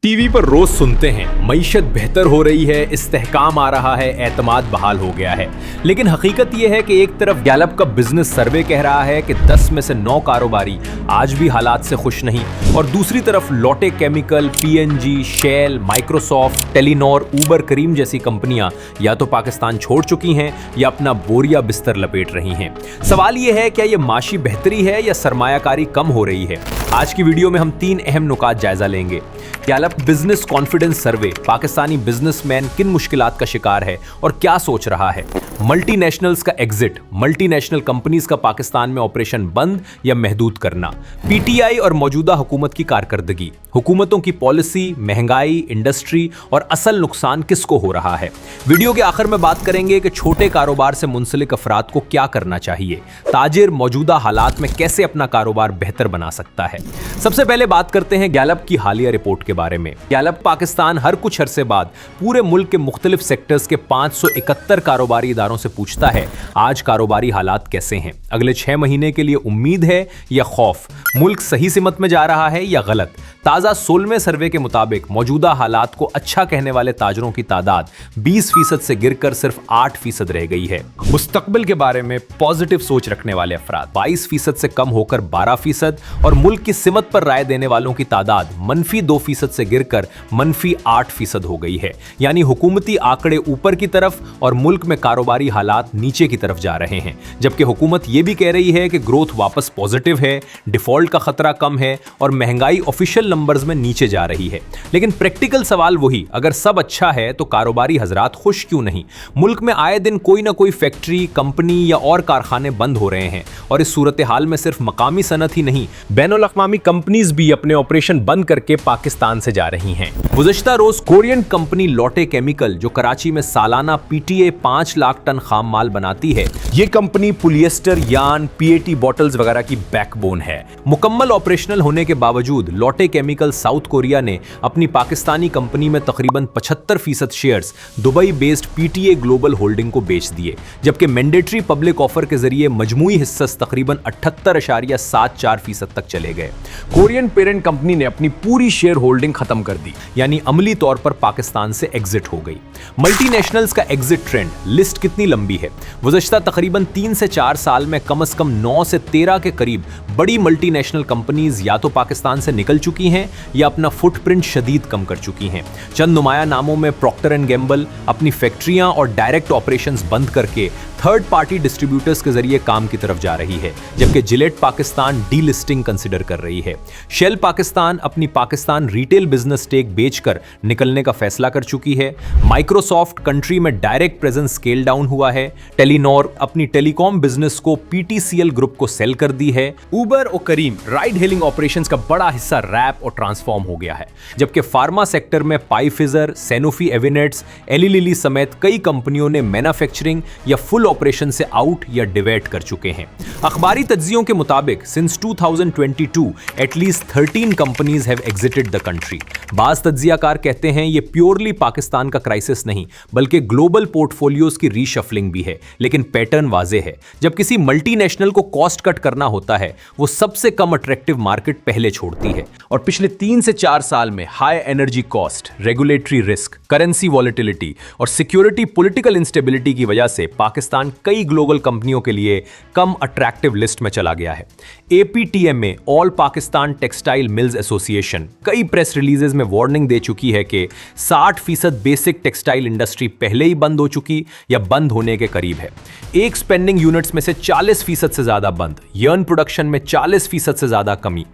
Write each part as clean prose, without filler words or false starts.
TV पर रोज सुनते हैं मईशत बेहतर हो रही है, इस्तेहकाम आ रहा है, एतमाद बहाल हो गया है। लेकिन हकीकत यह है कि एक तरफ गैलप का बिजनेस सर्वे कह रहा है कि 10 में से 9 कारोबारी आज भी हालात से खुश नहीं, और दूसरी तरफ Lotte chemical, PNG, Shell, Microsoft, Telenor, Uber Careem जैसी कंपनियां या तो पाकिस्तान छोड़ चुकी हैं या अपना बोरिया बिस्तर लपेट रही हैं। सवाल यह है, क्या यह माशी बेहतरी है या सरमायाकारी कम हो रही है? आज की वीडियो में हम 3 अहम नुकात जायजा लेंगे। गैलप बिजनेस कॉन्फिडेंस सर्वे, पाकिस्तानी बिजनेसमैन किन मुश्किलात का शिकार है और क्या सोच रहा है? मल्टीनेशनल्स का एग्जिट, मल्टीनेशनल कंपनीज का पाकिस्तान में ऑपरेशन बंद या महदूद करना, पीटीआई और मौजूदा हुकूमत की कारकर्दगी, हुकूमतों की पॉलिसी, महंगाई, इंडस्ट्री और असल नुकसान किसको हो रहा है। वीडियो के आखिर में बात करेंगे कि छोटे कारोबार से मुंसलिक अफराद को क्या करना चाहिए, ताजिर मौजूदा हालात में कैसे अपना कारोबार बेहतर बना सकता है। सबसे पहले बात करते हैं गैलप की हालिया रिपोर्ट के बारे में। गैलप पाकिस्तान हर कुछ अरसे बाद पूरे मुल्क के मुख्तलिफ सेक्टर्स के 571 कारोबारी इदारों से पूछता है, आज कारोबारी हालात कैसे हैं, अगले 6 महीने के लिए उम्मीद है या खौफ, मुल्क सही सिमत में जा रहा है या गलत। ताजा 16वें सर्वे के मुताबिक मौजूदा हालात को अच्छा कहने वाले ताजरों की तादाद 20% से गिरकर सिर्फ 8% रह गई है। मुस्तकबिल के बारे में पॉजिटिव सोच रखने वाले अफराद 22% से कम होकर 12%, और मुल्क की सिमत पर राय देने वालों की तादाद -2% से गिरकर -8% हो गई है। यानी हुकूमती आंकड़े ऊपर की तरफ और मुल्क में कारोबारी हालात नीचे की तरफ जा रहे हैं। जबकि हुकूमत यह भी कह रही है कि ग्रोथ वापस पॉजिटिव है, डिफॉल्ट का खतरा कम है और महंगाई ऑफिशियल नंबर्स में नीचे जा रही है। लेकिन प्रैक्टिकल सवाल वही, अगर सब अच्छा है तो कारोबारी हजरात खुश क्यों नहीं? मुल्क में आए दिन कोई ना कोई फैक्ट्री, कंपनी या और कारखाने बंद हो रहे हैं, और इस सूरत हाल में सिर्फ मकामी सनत ही नहीं, बैनुल अक़वामी कंपनीज भी अपने ऑपरेशन बंद करके पाकिस्तान से जा रही हैं। गुज़श्ता रोज कोरियन कंपनी लोटे केमिकल, जो कराची में सालाना पीटीए 5 लाख टन खाम माल बनाती है, ये company polyester, yarn, PAT bottles वगैरह की बैकबोन है। मुकम्मल ऑपरेशनल होने के बावजूद लोटे केमिकल साउथ कोरिया ने अपनी पाकिस्तानी कंपनी में तकरीबन 75% shares Dubai based PTA global holding को बेच दिए, जबकि मैंडेटरी पब्लिक ऑफर के जरिए मजमूई हिस्सेस तकरीबन 78.74% तक चले गए। कोरियन पेरेंट कंपनी ने अपनी पूरी शेयर होल्डिंग खत्म कर दी, यानी अमली तौर पर पाकिस्तान से एग्जिट हो गई। मल्टीनेशनल्स का एग्जिट ट्रेंड लिस्ट कितनी लंबी है? गुज़श्ता तकरीबन 3 से 4 साल में कम से कम 9 से 13 के करीब बड़ी मल्टीनेशनल कंपनीज या तो पाकिस्तान से निकल चुकी हैं या अपना फुटप्रिंट शदीद कम कर चुकी हैं। चंद नुमाया नामों में प्रॉक्टर एंड गैम्बल अपनी फैक्ट्रियां और डायरेक्ट ऑपरेशंस बंद करके थर्ड पार्टी डिस्ट्रीब्यूटर्स के जरिए काम की तरफ जा रही है, जबकि जिलेट पाकिस्तान डीलिस्टिंग कंसिडर कर रही है। शेल पाकिस्तान अपनी पाकिस्तान रिटेल बिजनेस स्टेक बेचकर निकलने का फैसला कर चुकी है। माइक्रोसॉफ्ट कंट्री में डायरेक्ट प्रेजेंस स्केल डाउन हुआ है। टेलीनॉर अपनी टेलीकॉम बिजनेस को पीटीसीएल ग्रुप को सेल कर दी है। उबर और करीम राइड हेलिंग ऑपरेशंस का बड़ा हिस्सा रैप और ट्रांसफॉर्म हो गया है। जबकि फार्मा सेक्टर में पाइफिजर, सैनोफी एविनेट्स, एली लिली समेत कई कंपनियों ने मैन्युफैक्चरिंग या फुल ऑपरेशन से आउट या डिवेट कर चुके हैं। अखबारी तज्जियों के मुताबिक since 2022 at least 13 companies have exerted the country. बाज तज्जियाकार कहते हैं ये प्योरली पाकिस्तान का क्राइसिस नहीं, बल्कि ग्लोबल पोर्टफोलियोज की रीशफलिंग भी है। लेकिन पैटर्न वाजे है, जब किसी मल्टीनेशनल को कॉस्ट कट करना होता है, वो सबसे कम अट्रैक्टिव मार्केट पहले छोड़ती है। और पिछले 3 से 4 साल में high energy cost, regulatory risk, currency volatility और सिक्योरिटी पॉलिटिकल इंस्टेबिलिटी की वजह से पाकिस्तान कई ग्लोबल कंपनियों के लिए कम अट्रैक्टिव लिस्ट में चला गया है। APTMA, all Pakistan textile mills association, कई प्रेस रिलीजेस में वार्निंग दे चुकी है कि 60% बेसिक टेक्सटाइल इंडस्ट्री पहले ही बंद हो चुकी या बंद होने के करीब है। एक स्पेंडिंग यूनिट्स में से 40% से ज्यादा बंद, यर्न प्रोडक्शन में 40% से ज्यादा कमी।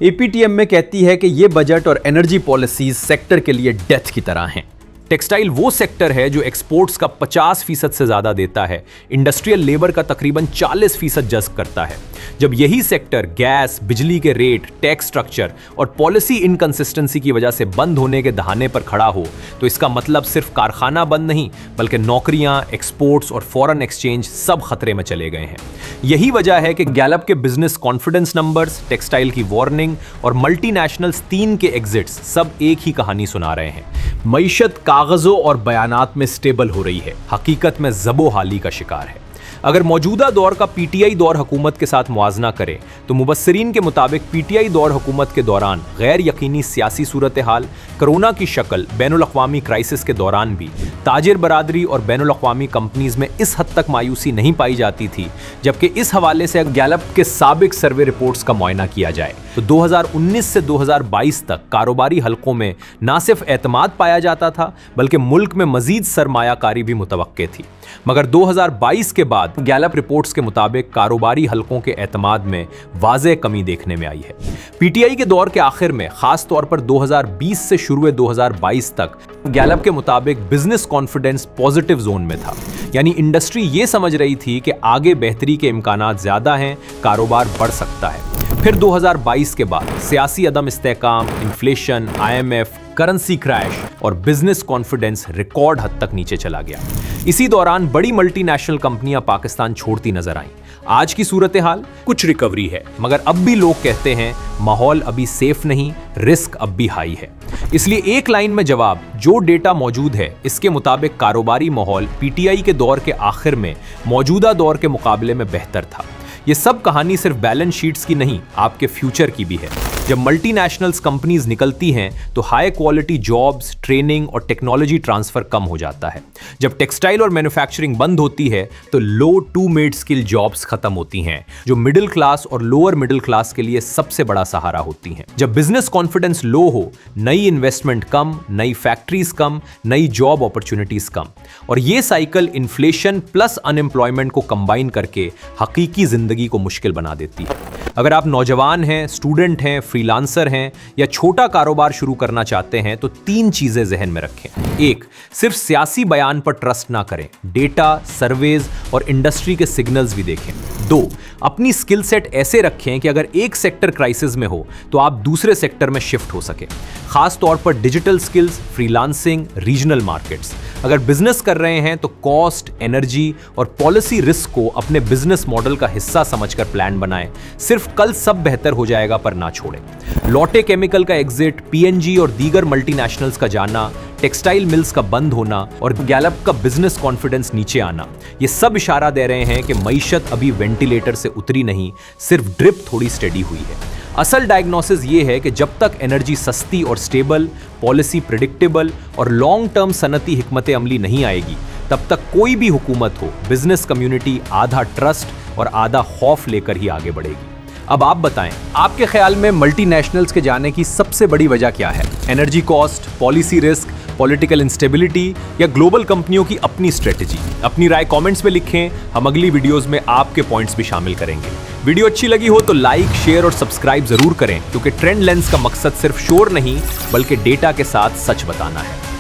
एपीटीएम में कहती है कि ये बजट और एनर्जी पॉलिसीज सेक्टर के लिए डेथ की तरह हैं। टेक्सटाइल वो सेक्टर है जो एक्सपोर्ट्स का 50% से ज्यादा देता है, इंडस्ट्रियल लेबर का तकरीबन 40% जज्ब करता है। जब यही सेक्टर गैस, बिजली के रेट, टैक्स स्ट्रक्चर और पॉलिसी इनकंसिस्टेंसी की वजह से बंद होने के दहाने पर खड़ा हो, तो इसका मतलब सिर्फ कारखाना बंद नहीं, बल्कि नौकरियां, एक्सपोर्ट्स और फॉरेन एक्सचेंज सब खतरे में चले गए हैं। यही वजह है कि गैलप के बिजनेस कॉन्फिडेंस नंबर्स, टेक्सटाइल की वार्निंग और मल्टीनेशनल्स 3 के एग्जिट्स सब एक ही कहानी सुना रहे हैं। मईशत कागजों और बयानात में स्टेबल हो रही है, हकीकत में जबो हाली का शिकार है। अगर मौजूदा दौर का पीटीआई दौर हुकूमत के साथ मुआजना करें तो मुबस्सिरीन के मुताबिक पीटीआई दौर हुकूमत के दौरान गैर यकीनी सियासी सूरत हाल, कोरोना की शक्ल, बैनुल-अक़वामी क्राइसिस के दौरान भी ताजिर बरादरी और बैनुल-अक़वामी कंपनीज में इस हद तक मायूसी नहीं पाई जाती थी। जबकि इस हवाले से गैलप के साबिक सर्वे रिपोर्ट्स का मुआयना किया जाए तो 2019 से 2022 तक कारोबारी हलकों में ना सिर्फ एतमाद पाया जाता था बल्कि मुल्क में मजीद सरमायाकारी भी मुतवक्के थी। मगर 2022 के बाद गैलप रिपोर्ट्स के मुताबिक कारोबारी हलकों के एतमाद में वाज़ेह कमी देखने में आई है। पीटीआई के दौर के आखिर में खास तौर पर 2020 से शुरू 2022 तक गैलप के मुताबिक बिजनेस कॉन्फिडेंस पॉजिटिव जोन में था, यानी इंडस्ट्री ये समझ रही थी कि आगे बेहतरी के इम्कानात ज्यादा हैं, कारोबार बढ़ सकता है। फिर 2022 के बाद सियासी अदम इस्तेहकाम, इन्फ्लेशन, IMF, करेंसी क्रैश और बिजनेस कॉन्फिडेंस रिकॉर्ड हद तक नीचे चला गया। इसी दौरान बड़ी मल्टीनेशनल कंपनियां पाकिस्तान छोड़ती नजर आईं। आज की सूरत हाल कुछ रिकवरी है, मगर अब भी लोग कहते हैं माहौल अभी सेफ नहीं, रिस्क अब भी हाई है। इसलिए एक लाइन में जवाब, जो डेटा मौजूद है इसके मुताबिक कारोबारी माहौल पीटीआई के दौर के आखिर में मौजूदा दौर के मुकाबले में बेहतर था। ये सब कहानी सिर्फ बैलेंस शीट्स की नहीं, आपके फ्यूचर की भी है। जब मल्टीनेशनल्स कंपनीज निकलती हैं तो हाई क्वालिटी जॉब्स, ट्रेनिंग और टेक्नोलॉजी ट्रांसफर कम हो जाता है। जब टेक्सटाइल और मैन्युफैक्चरिंग बंद होती है तो लो टू मिड स्किल जॉब्स खत्म होती हैं, जो मिडिल क्लास और लोअर मिडिल क्लास के लिए सबसे बड़ा सहारा होती हैं। जब बिजनेस कॉन्फिडेंस लो हो, नई इन्वेस्टमेंट कम, नई फैक्ट्रीज कम, नई जॉब अपॉर्चुनिटीज कम, और ये साइकिल इन्फ्लेशन प्लस अनएम्प्लॉयमेंट को कंबाइन करके हकीकी जिंदगी को मुश्किल बना देती है। अगर आप नौजवान हैं, स्टूडेंट हैं, फ्रीलांसर हैं या छोटा कारोबार शुरू करना चाहते हैं तो 3 चीजें जहन में रखें। 1, सिर्फ सियासी बयान पर ट्रस्ट ना करें, डेटा, सर्वेज और इंडस्ट्री के सिग्नल्स भी देखें। 2, अपनी स्किल सेट ऐसे रखें कि अगर एक सेक्टर क्राइसिस में हो तो आप दूसरे सेक्टर में शिफ्ट हो सके, खास तौर पर digital skills, freelancing, regional markets. अगर बिजनेस कर रहे हैं तो कॉस्ट, एनर्जी और पॉलिसी रिस्क को अपने बिजनेस मॉडल का हिस्सा समझकर प्लान बनाएं। सिर्फ कल सब बेहतर हो जाएगा पर ना छोड़ें। लॉटे केमिकल का एग्जिट, PNG और दीगर मल्टीनेशनल्स का जाना, टेक्सटाइल मिल्स का बंद होना और गैलप का बिजनेस कॉन्फिडेंस नीचे आना, ये सब इशारा दे रहे हैं कि मईशत अभी वेंटिलेटर से उतरी नहीं, सिर्फ ड्रिप थोड़ी स्टेडी हुई है। असल डायग्नोसिस ये है कि जब तक एनर्जी सस्ती और स्टेबल, पॉलिसी प्रिडिक्टेबल और लॉन्ग टर्म सनती हिकमत अमली नहीं आएगी, तब तक कोई भी हुकूमत हो, बिजनेस कम्युनिटी आधा ट्रस्ट और आधा खौफ लेकर ही आगे बढ़ेगी। अब आप बताएं, आपके ख्याल में मल्टीनेशनल्स के जाने की सबसे बड़ी वजह क्या है? Energy cost, policy risk, political instability या ग्लोबल कंपनियों की अपनी स्ट्रेटेजी? अपनी राय कमेंट्स में लिखें, हम अगली वीडियोस में आपके पॉइंट्स भी शामिल करेंगे। वीडियो अच्छी लगी हो तो लाइक, शेयर और सब्सक्राइब जरूर करें, क्योंकि ट्रेंड लेंस का मकसद सिर्फ शोर नहीं बल्कि डेटा के साथ सच बताना है।